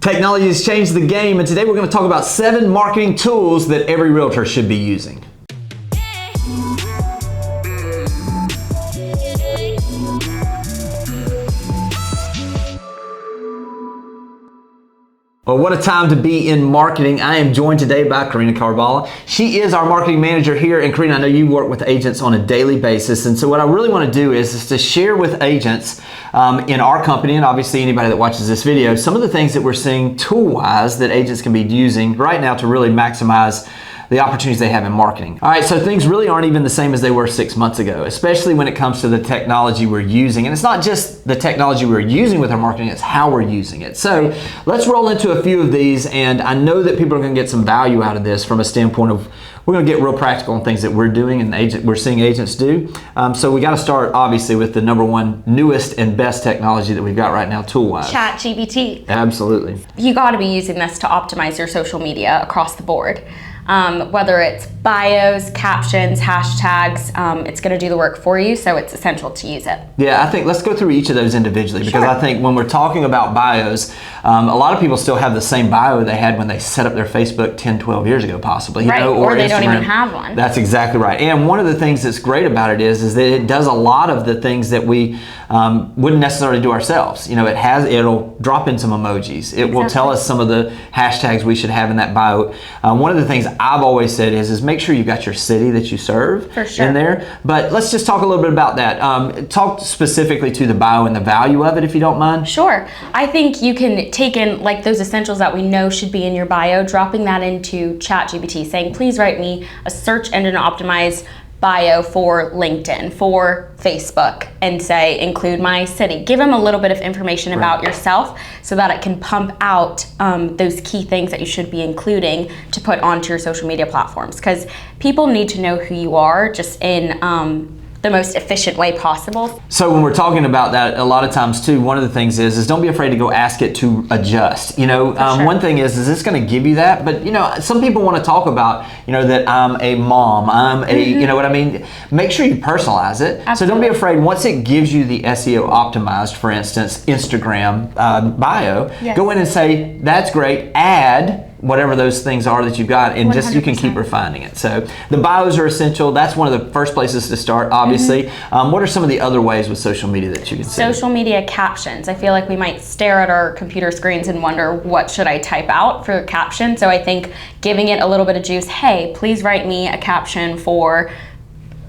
Technology has changed the game, and today we're going to talk about 7 marketing tools that every realtor should be using. Well, what a time to be in marketing. I am joined today by Karina Carvalho. She is our marketing manager here. And Karina, I know you work with agents on a daily basis. And so what I really want to do is to share with agents in our company, and obviously anybody that watches this video, some of the things that we're seeing tool-wise that agents can be using right now to really maximize the opportunities they have in marketing. All right, so things really aren't even the same as they were 6 months ago, especially when it comes to the technology we're using. And it's not just the technology we're using with our marketing, it's how we're using it. So let's roll into a few of these, and I know that people are gonna get some value out of this from a standpoint of we're gonna get real practical on things that we're doing and we're seeing agents do. So we gotta start obviously with the number one newest and best technology that we've got right now tool-wise. ChatGPT. Absolutely. You gotta be using this to optimize your social media across the board. Whether it's bios, captions, hashtags, it's going to do the work for you, so it's essential to use it. Yeah, I think let's go through each of those individually because Sure. I think when we're talking about bios, a lot of people still have the same bio they had when they set up their Facebook 10, 12 years ago possibly. Right, or they Instagram. don't even have one. That's exactly right. And one of the things that's great about it is that it does a lot of the things that we wouldn't necessarily do ourselves. You know, it'll drop in some emojis. It will tell us some of the hashtags we should have in that bio. One of the things I've always said is make sure you've got your city that you serve in there. But let's just talk a little bit about that. Talk specifically to the bio and the value of it, if you don't mind. Sure. I think you can take in like those essentials that we know should be in your bio, dropping that into ChatGPT, saying, please write me a search engine optimized bio for LinkedIn, for Facebook, and say include my city. Give them a little bit of information about yourself so that it can pump out those key things that you should be including to put onto your social media platforms, because people need to know who you are just in the most efficient way possible. So when we're talking about that, a lot of times too, one of the things is don't be afraid to go ask it to adjust. You know, one thing is this going to give you that? But you know, some people want to talk about, you know, that I'm a mom, I'm a, you know what I mean? Make sure you personalize it. Absolutely. So don't be afraid. Once it gives you the SEO optimized, for instance, Instagram bio, go in and say, that's great, add whatever those things are that you've got, and 100%. you can keep refining it. So the bios are essential. That's one of the first places to start, obviously. What are some of the other ways with social media that you can see? Social media captions. I feel like we might stare at our computer screens and wonder, what should I type out for caption? So I think giving it a little bit of juice, hey, please write me a caption for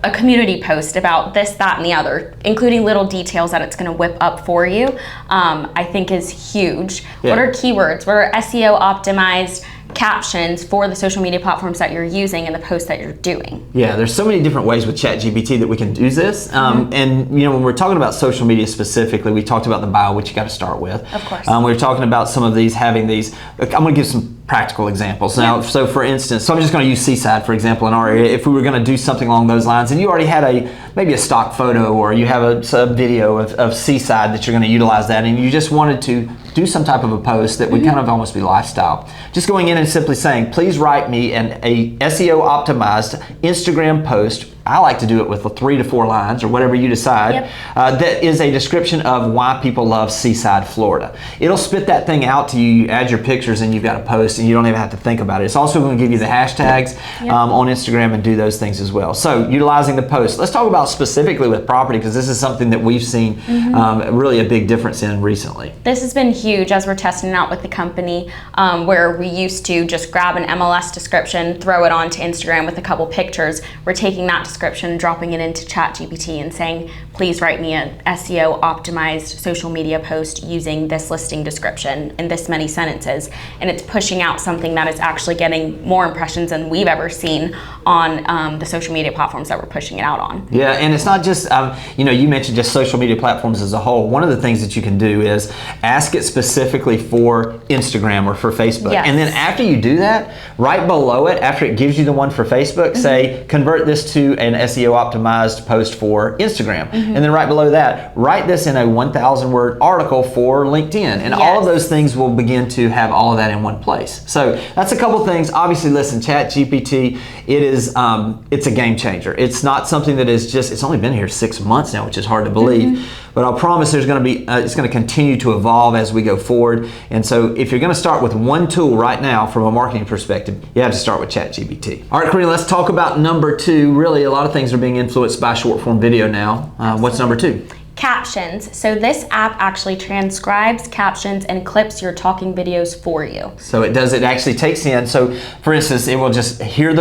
a community post about this, that, and the other, including little details that it's going to whip up for you, I think is huge. Yeah. What are keywords? What are SEO optimized captions for the social media platforms that you're using and the posts that you're doing? Yeah, there's so many different ways with ChatGPT that we can do this. And you know, when we're talking about social media specifically, we talked about the bio, which you got to start with. Of course. We were talking about some of these having these. I'm going to give some practical examples now. So for instance, I'm just going to use Seaside for example in our area. If we were going to do something along those lines, and you already had maybe a stock photo or you have a video of Seaside that you're going to utilize that, and you just wanted to do some type of a post that would kind of almost be lifestyle. Just going in and simply saying, please write me a SEO optimized Instagram post. I like to do it with 3 to 4 lines or whatever you decide. That is a description of why people love Seaside, Florida. It'll spit that thing out to you. You add your pictures and you've got a post and you don't even have to think about it. It's also going to give you the hashtags on Instagram and do those things as well. So utilizing the post. Let's talk about specifically with property, because this is something that we've seen really a big difference in recently. This has been huge as we're testing it out with the company, where we used to just grab an MLS description, throw it onto Instagram with a couple pictures. We're taking that description, dropping it into ChatGPT and saying, please write me an SEO optimized social media post using this listing description in this many sentences. And it's pushing out something that is actually getting more impressions than we've ever seen on the social media platforms that we're pushing it out on. Yeah, and it's not just, you know, you mentioned just social media platforms as a whole. One of the things that you can do is ask it specifically for Instagram or for Facebook. Yes. And then after you do that, right below it, after it gives you the one for Facebook, say, convert this to an SEO optimized post for Instagram. And then right below that, write this in a 1,000 word article for LinkedIn. And all of those things will begin to have all of that in one place. So that's a couple things. Obviously, listen, ChatGPT, it's a game changer. It's not something that is just, it's only been here 6 months now, which is hard to believe. but I'll promise there's going to be, it's going to continue to evolve as we go forward. And so if you're going to start with one tool right now from a marketing perspective, you have to start with ChatGPT. All right, Karina, let's talk about number 2. Really, a lot of things are being influenced by short form video now. What's number 2? Captions. So this app actually transcribes captions and clips your talking videos for you. So it actually takes in, so for instance, it will just hear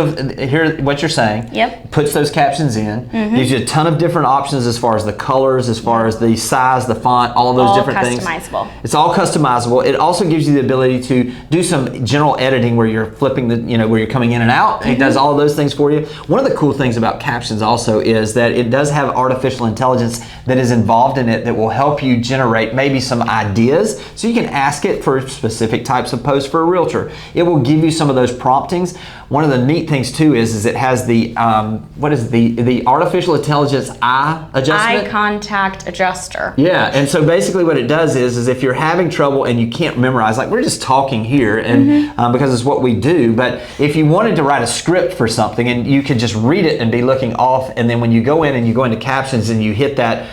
what you're saying, Yep. puts those captions in, gives you a ton of different options as far as the colors, as far as the size, the font, all of those different things. Customizable. It's all customizable. It also gives you the ability to do some general editing where you're flipping where you're coming in and out. It does all of those things for you. One of the cool things about Captions also is that it does have artificial intelligence that is involved in it that will help you generate maybe some ideas. So you can ask it for specific types of posts for a realtor. It will give you some of those promptings. One of the neat things too is it has the the artificial intelligence eye adjustment. Eye contact adjuster. Yeah, and so basically what it does is if you're having trouble and you can't memorize, like we're just talking here, and because it's what we do, but if you wanted to write a script for something and you could just read it and be looking off, and then when you go in and you go into Captions and you hit that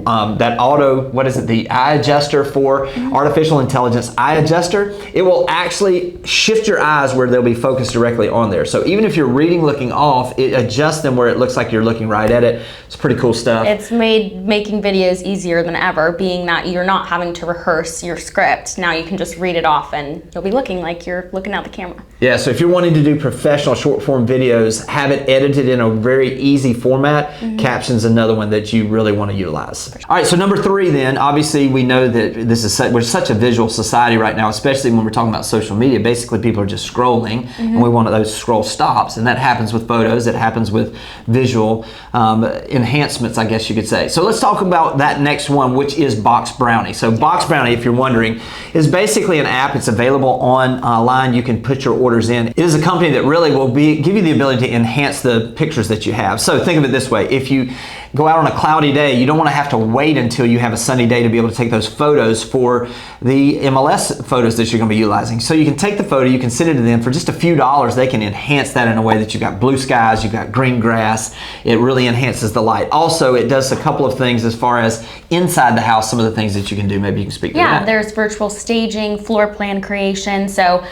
auto, the eye adjuster for artificial intelligence eye adjuster, it will actually shift your eyes where they'll be focused directly on there. So even if you're reading looking off, it adjusts them where it looks like you're looking right at it. It's pretty cool stuff. It's made making videos easier than ever, being that you're not having to rehearse your script. Now you can just read it off and you'll be looking like you're looking at the camera. Yeah, so if you're wanting to do professional short form videos, have it edited in a very easy format, Captions another one that you really want to utilize. All right, so number 3 then, obviously we know that we're such a visual society right now, especially when we're talking about social media. Basically people are just scrolling and we want those scroll stops, and that happens with photos, it happens with visual enhancements, I guess you could say. So let's talk about that next one, which is Box Brownie. So Box Brownie, if you're wondering, is basically an app. It's available online. You can put your orders in. It is a company that really will give you the ability to enhance the pictures that you have. So think of it this way. If you go out on a cloudy day, you don't want to have to wait until you have a sunny day to be able to take those photos for the MLS photos that you're going to be utilizing. So you can take the photo, you can send it to them for just a few dollars. They can enhance that in a way that you've got blue skies, you've got green grass. It really enhances the light. Also, it does a couple of things as far as inside the house, some of the things that you can do. Maybe you can speak to that. Yeah, there's virtual staging, floor plan creation. So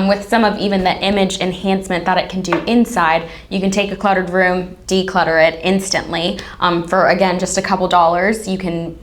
with some of even the image enhancement that it can do inside, you can take a cluttered room, declutter it instantly. For again, just a couple dollars, you can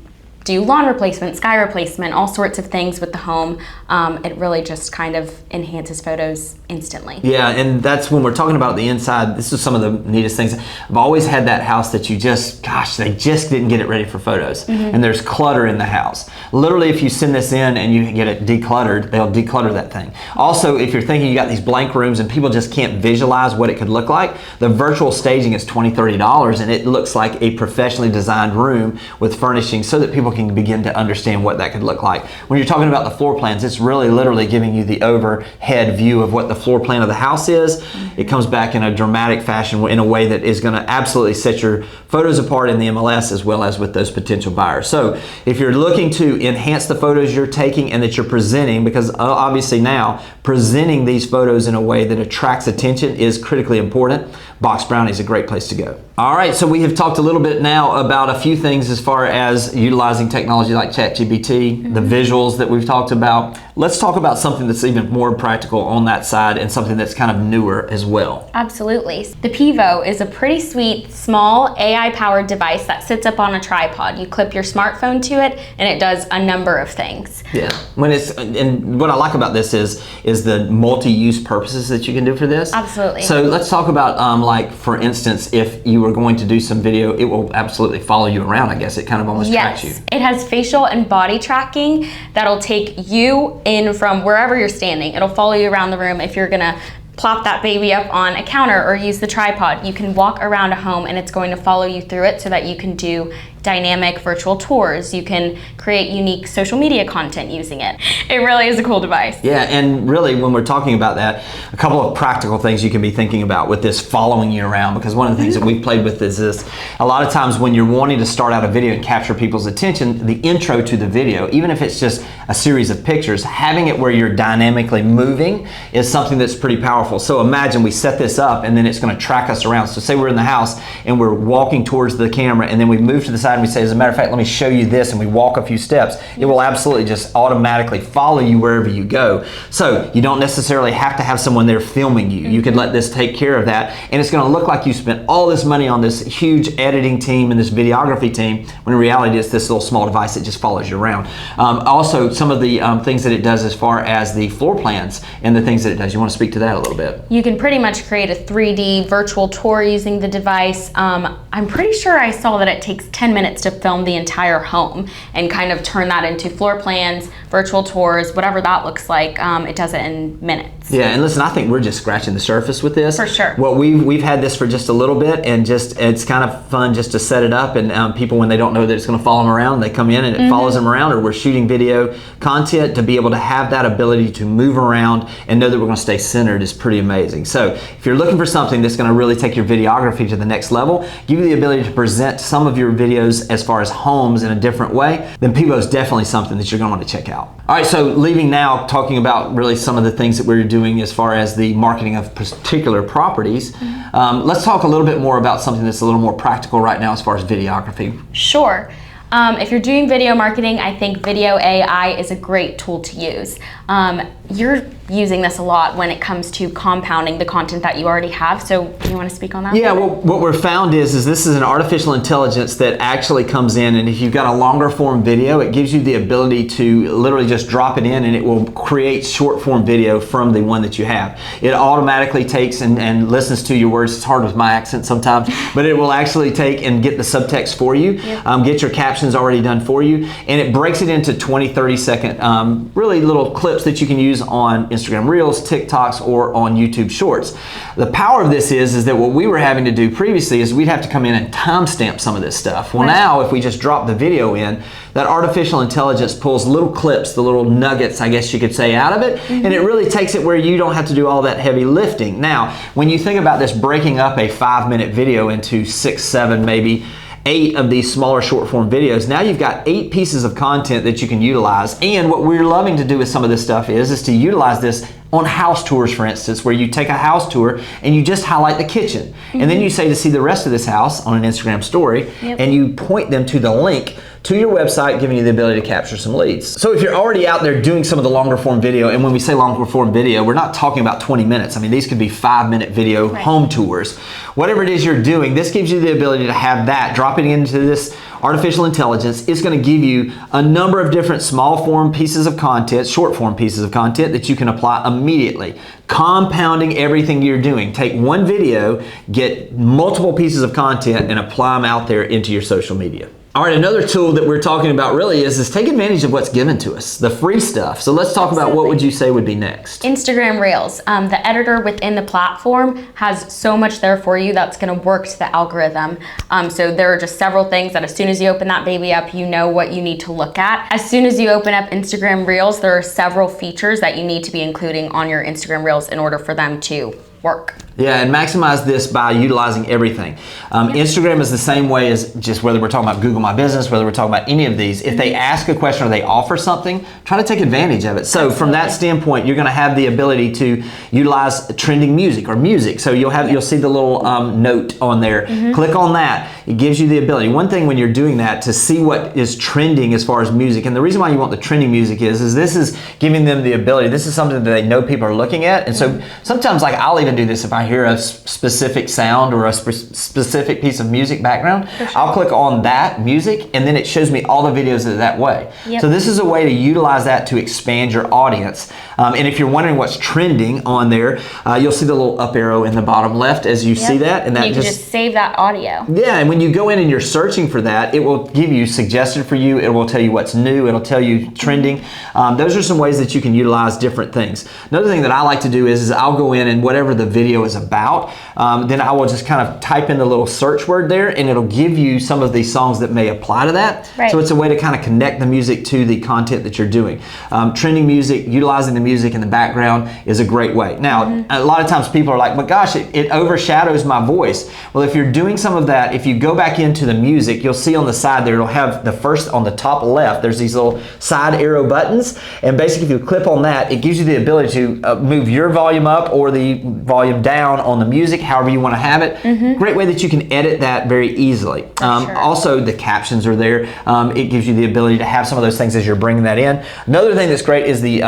do lawn replacement, sky replacement, all sorts of things with the home. It really just kind of enhances photos instantly. Yeah, and that's when we're talking about the inside. This is some of the neatest things. I've always had that house that you just, they just didn't get it ready for photos. And there's clutter in the house. Literally, if you send this in and you get it decluttered, they'll declutter that thing. Also, if you're thinking you got these blank rooms and people just can't visualize what it could look like, the virtual staging is $20, $30, and it looks like a professionally designed room with furnishings so that people can begin to understand what that could look like. When you're talking about the floor plans, it's really literally giving you the overhead view of what the floor plan of the house is. It comes back in a dramatic fashion in a way that is going to absolutely set your photos apart in the MLS as well as with those potential buyers. So if you're looking to enhance the photos you're taking and that you're presenting, because obviously now presenting these photos in a way that attracts attention is critically important, Box Brownie is a great place to go. All right, so we have talked a little bit now about a few things as far as utilizing technology like ChatGPT, the visuals that we've talked about. Let's talk about something that's even more practical on that side and something that's kind of newer as well. Absolutely. The Pivo is a pretty sweet, small AI-powered device that sits up on a tripod. You clip your smartphone to it and it does a number of things. Yeah, and what I like about this is the multi-use purposes that you can do for this. Absolutely. So let's talk about like, for instance, if you were going to do some video, it will absolutely follow you around, I guess. It kind of almost tracks you. It has facial and body tracking that'll take you in from wherever you're standing. It'll follow you around the room. If you're gonna plop that baby up on a counter or use the tripod, you can walk around a home and it's going to follow you through it so that you can do dynamic virtual tours. You can create unique social media content using it. It really is a cool device. Yeah, and really when we're talking about that, a couple of practical things you can be thinking about with this following you around, because one of the things that we've played with is this, a lot of times when you're wanting to start out a video and capture people's attention, the intro to the video, even if it's just a series of pictures, having it where you're dynamically moving is something that's pretty powerful. So imagine we set this up and then it's going to track us around. So say we're in the house and we're walking towards the camera and then we move to the side and we say, as a matter of fact, let me show you this, and we walk a few steps, it will absolutely just automatically follow you wherever you go. So you don't necessarily have to have someone there filming you. You can let this take care of that, and it's going to look like you spent all this money on this huge editing team and this videography team, when in reality it's this little small device that just follows you around. Also, some of the things that it does as far as the floor plans and the things that it does. You want to speak to that a little bit? You can pretty much create a 3D virtual tour using the device. I'm pretty sure I saw that it takes 10 minutes to film the entire home and kind of turn that into floor plans, virtual tours, whatever that looks like. It does it in minutes. Yeah, and listen, I think we're just scratching the surface with this. For sure. Well, we've had this for just a little bit, and just it's kind of fun just to set it up, and people, when they don't know that it's going to follow them around, they come in and it follows them around, or we're shooting video content, to be able to have that ability to move around and know that we're going to stay centered is pretty amazing. So if you're looking for something that's going to really take your videography to the next level, give you the ability to present some of your videos as far as homes in a different way, then Pivo is definitely something that you're going to want to check out. All right, so leaving now, talking about really some of the things that we're doing as far as the marketing of particular properties, let's talk a little bit more about something that's a little more practical right now as far as videography. Sure. If you're doing video marketing, I think video AI is a great tool to use. You're using this a lot when it comes to compounding the content that you already have. So do you want to speak on that? Yeah, well, what we're found is this is an artificial intelligence that actually comes in, and if you've got a longer form video, it gives you the ability to literally just drop it in, and it will create short form video from the one that you have. It automatically takes and listens to your words. It's hard with my accent sometimes, but it will actually take and get the subtext for you, get your captions already done for you, and it breaks it into 20, 30 second really little clips that you can use on Instagram Reels, TikToks, or on YouTube Shorts. The power of this is that what we were having to do previously is we'd have to come in and timestamp some of this stuff. Well, now if we just drop the video in, that artificial intelligence pulls little clips, the little nuggets, I guess you could say, out of it, and it really takes it where you don't have to do all that heavy lifting. Now, when you think about this breaking up a 5-minute video into 6, 7, maybe 8 of these smaller short form videos, now you've got 8 pieces of content that you can utilize. And what we're loving to do with some of this stuff is to utilize this on house tours, for instance, where you take a house tour and you just highlight the kitchen. And then you say to see the rest of this house on an Instagram story, and you point them to the link to your website, giving you the ability to capture some leads. So if you're already out there doing some of the longer form video, and when we say longer form video, we're not talking about 20 minutes. I mean, these could be 5-minute video home tours. Whatever it is you're doing, this gives you the ability to have that, dropping into this artificial intelligence. It's going to give you a number of different small form pieces of content, short form pieces of content that you can apply immediately. Compounding everything you're doing. Take one video, get multiple pieces of content, and apply them out there into your social media. All right, another tool that we're talking about really is take advantage of what's given to us, the free stuff. So let's talk about what would you say would be next? Instagram Reels. The editor within the platform has so much there for you that's going to work to the algorithm. So there are just several things that as soon as you open that baby up, you know what you need to look at. As soon as you open up Instagram Reels, there are several features that you need to be including on your Instagram Reels in order for them to work. Yeah, and maximize this by utilizing everything. Instagram is the same way as just whether we're talking about Google My Business, whether we're talking about any of these. If they ask a question or they offer something, try to take advantage of it. So from that standpoint, you're going to have the ability to utilize trending music or music. So you'll see the little note on there. Click on that. It gives you the ability. One thing when you're doing that, to see what is trending as far as music, and the reason why you want the trending music is this is giving them the ability. This is something that they know people are looking at, and so sometimes, like, I'll even do this if I hear a specific sound or a specific piece of music background. I'll click on that music, and then it shows me all the videos that way. So this is a way to utilize that to expand your audience. And if you're wondering what's trending on there, you'll see the little up arrow in the bottom left as you see that, and that you can just save that audio. Yeah, and when you go in and you're searching for that, it will give you suggested for you. It will tell you what's new. It'll tell you trending. Those are some ways that you can utilize different things. Another thing that I like to do is I'll go in, and whatever the video is about, then I will just kind of type in the little search word there, and it'll give you some of these songs that may apply to that. So it's a way to kind of connect the music to the content that you're doing. Trending music, utilizing the music in the background is a great way. Now, a lot of times people are like, but gosh, it overshadows my voice. Well, if you're doing some of that, if you go back into the music, you'll see on the side there, it'll have the first, on the top left, there's these little side arrow buttons, and basically if you click on that, it gives you the ability to move your volume up or the volume down on the music, however you want to have it. Great way that you can edit that very easily. Also, the captions are there. It gives you the ability to have some of those things as you're bringing that in. Another thing that's great is the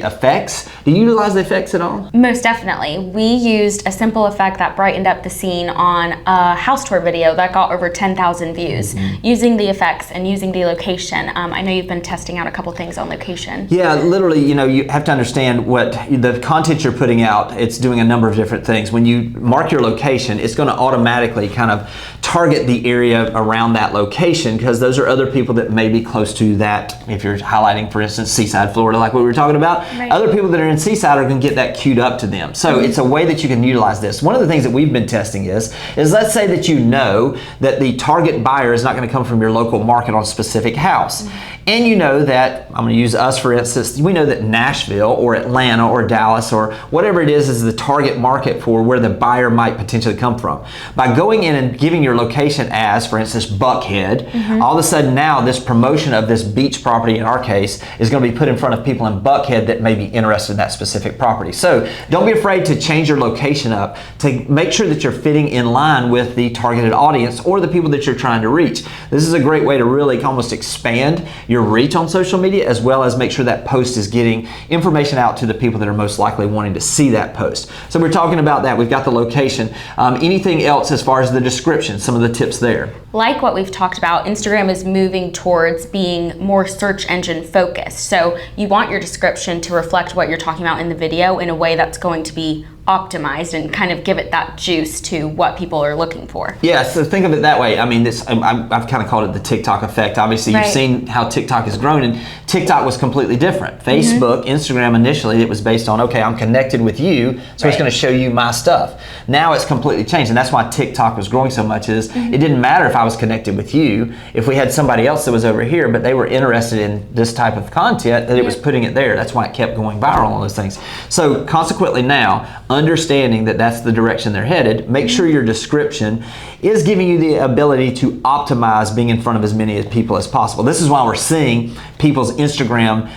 effects. Do you utilize the effects at all? Most definitely. We used a simple effect that brightened up the scene on a house tour video that got over 10,000 views using the effects and using the location. I know you've been testing out a couple things on location. Yeah, literally, you know, you have to understand what the content you're putting out, it's doing a number of different things. When you mark your location, it's going to automatically kind of target the area around that location, because those are other people that may be close to that. If you're highlighting, for instance, Seaside, Florida, like what we were talking about, other people that are in Seaside are going to get that queued up to them. So it's a way that you can utilize this. One of the things that we've been testing is let's say that you know that the target buyer is not going to come from your local market on a specific house. And you know that, I'm going to use us for instance, we know that Nashville or Atlanta or Dallas or whatever it is the target market for where the buyer might potentially come from. By going in and giving your location as, for instance, Buckhead, all of a sudden now this promotion of this beach property in our case is going to be put in front of people in Buckhead that may be interested in that specific property. So don't be afraid to change your location up to make sure that you're fitting in line with the targeted audience or the people that you're trying to reach. This is a great way to really almost expand your reach on social media, as well as make sure that post is getting information out to the people that are most likely wanting to see that post. So we're talking about that. We've got the location. Anything else as far as the description, some of the tips there? Like what we've talked about, Instagram is moving towards being more search engine focused. So you want your description to reflect what you're talking about in the video in a way that's going to be optimized and kind of give it that juice to what people are looking for. Yeah, so think of it that way. I mean, I've kind of called it the TikTok effect. Obviously, you've seen how TikTok has grown, and TikTok was completely different. Facebook, Instagram initially, it was based on, okay, I'm connected with you, so it's going to show you my stuff. Now it's completely changed, and that's why TikTok was growing so much is it didn't matter if I was connected with you, if we had somebody else that was over here, but they were interested in this type of content, that it was putting it there. That's why it kept going viral, all those things. So consequently now, understanding that that's the direction they're headed, make sure your description is giving you the ability to optimize being in front of as many people as possible. This is why we're seeing people's Instagram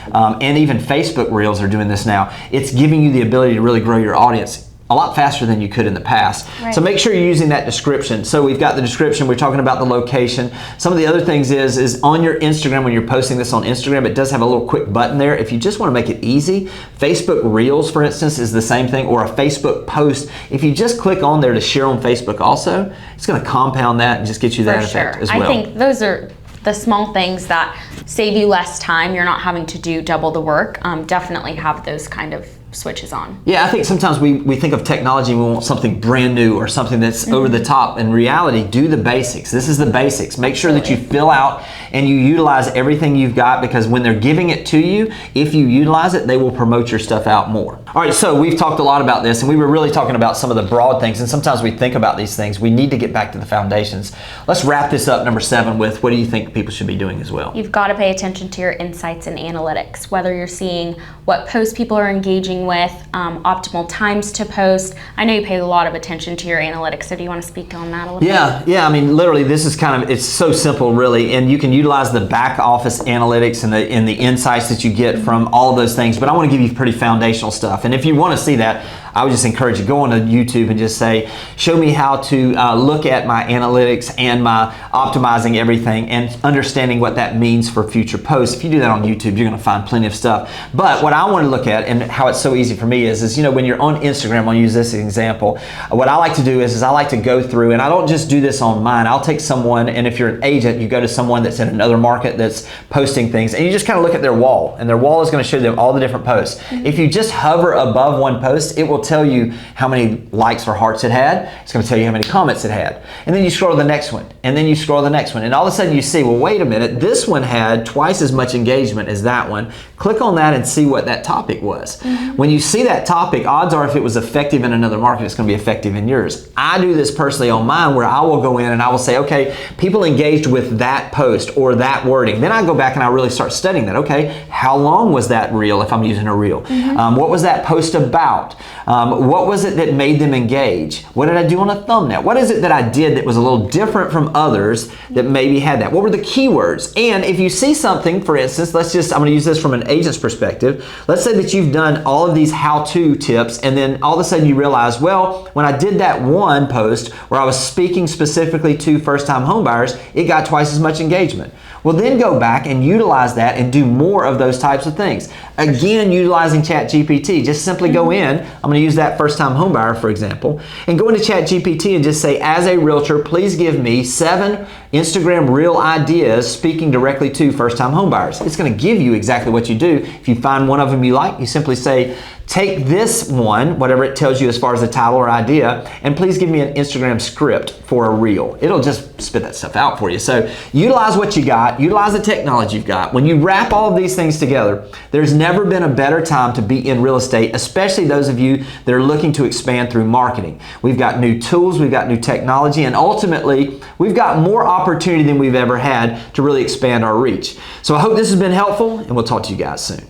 and even Facebook Reels are doing this now. It's giving you the ability to really grow your audience a lot faster than you could in the past. So make sure you're using that description. So we've got the description, we're talking about the location. Some of the other things is on your Instagram, when you're posting this on Instagram, it does have a little quick button there. If you just want to make it easy, Facebook Reels, for instance, is the same thing, or a Facebook post. If you just click on there to share on Facebook also, it's going to compound that and just get you that effect as well. I think those are the small things that save you less time. You're not having to do double the work. Definitely have those kind of switches on. Yeah, I think sometimes we think of technology and we want something brand new or something that's over the top. In reality, do the basics. This is the basics. Make sure that you fill out and you utilize everything you've got, because when they're giving it to you, if you utilize it, they will promote your stuff out more. All right, so we've talked a lot about this, and we were really talking about some of the broad things, and sometimes we think about these things. We need to get back to the foundations. Let's wrap this up, number 7, with what do you think people should be doing as well? You've got to pay attention to your insights and analytics, whether you're seeing what posts people are engaging with, optimal times to post. I know you pay a lot of attention to your analytics, so do you want to speak on that a little bit? Yeah, I mean, literally, this is kind of, it's so simple, really, and you can utilize the back office analytics and the insights that you get from all of those things, but I want to give you pretty foundational stuff. And if you want to see that, I would just encourage you, go on to YouTube and just say, show me how to look at my analytics and my optimizing everything and understanding what that means for future posts. If you do that on YouTube, you're going to find plenty of stuff. But what I want to look at, and how it's so easy for me is you know, when you're on Instagram, I'll use this example. What I like to do is I like to go through, and I don't just do this on mine. I'll take someone, and if you're an agent, you go to someone that's in another market that's posting things, and you just kind of look at their wall, and their wall is going to show them all the different posts. If you just hover above one post, it will tell you how many likes or hearts it had. It's going to tell you how many comments it had. And then you scroll to the next one, and then you scroll to the next one, and all of a sudden you see, well, wait a minute, this one had twice as much engagement as that one. Click on that and see what that topic was. When you see that topic, odds are if it was effective in another market, it's going to be effective in yours. I do this personally on mine, where I will go in and I will say, okay, people engaged with that post or that wording. Then I go back and I really start studying that. Okay, how long was that reel if I'm using a reel? What was that post about? What was it that made them engage? What did I do on a thumbnail? What is it that I did that was a little different from others that maybe had that? What were the keywords? And if you see something, for instance, I'm gonna use this from an agent's perspective. Let's say that you've done all of these how-to tips and then all of a sudden you realize, well, when I did that one post where I was speaking specifically to first-time homebuyers, it got twice as much engagement. Well, then go back and utilize that and do more of those types of things. Again, utilizing ChatGPT. Just simply go in, I'm going to use that first-time homebuyer, for example, and go into ChatGPT and just say, as a realtor, please give me 7 Instagram reel ideas speaking directly to first-time homebuyers. It's going to give you exactly what you do. If you find one of them you like, you simply say, take this one, whatever it tells you as far as the title or idea, and please give me an Instagram script for a reel. It'll just spit that stuff out for you. So utilize what you got, utilize the technology you've got. When you wrap all of these things together, there's never been a better time to be in real estate, especially those of you that are looking to expand through marketing. We've got new tools, we've got new technology, and ultimately, we've got more opportunity than we've ever had to really expand our reach. So I hope this has been helpful, and we'll talk to you guys soon.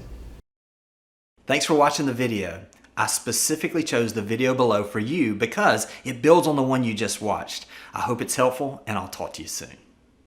Thanks for watching the video. I specifically chose the video below for you because it builds on the one you just watched. I hope it's helpful, and I'll talk to you soon.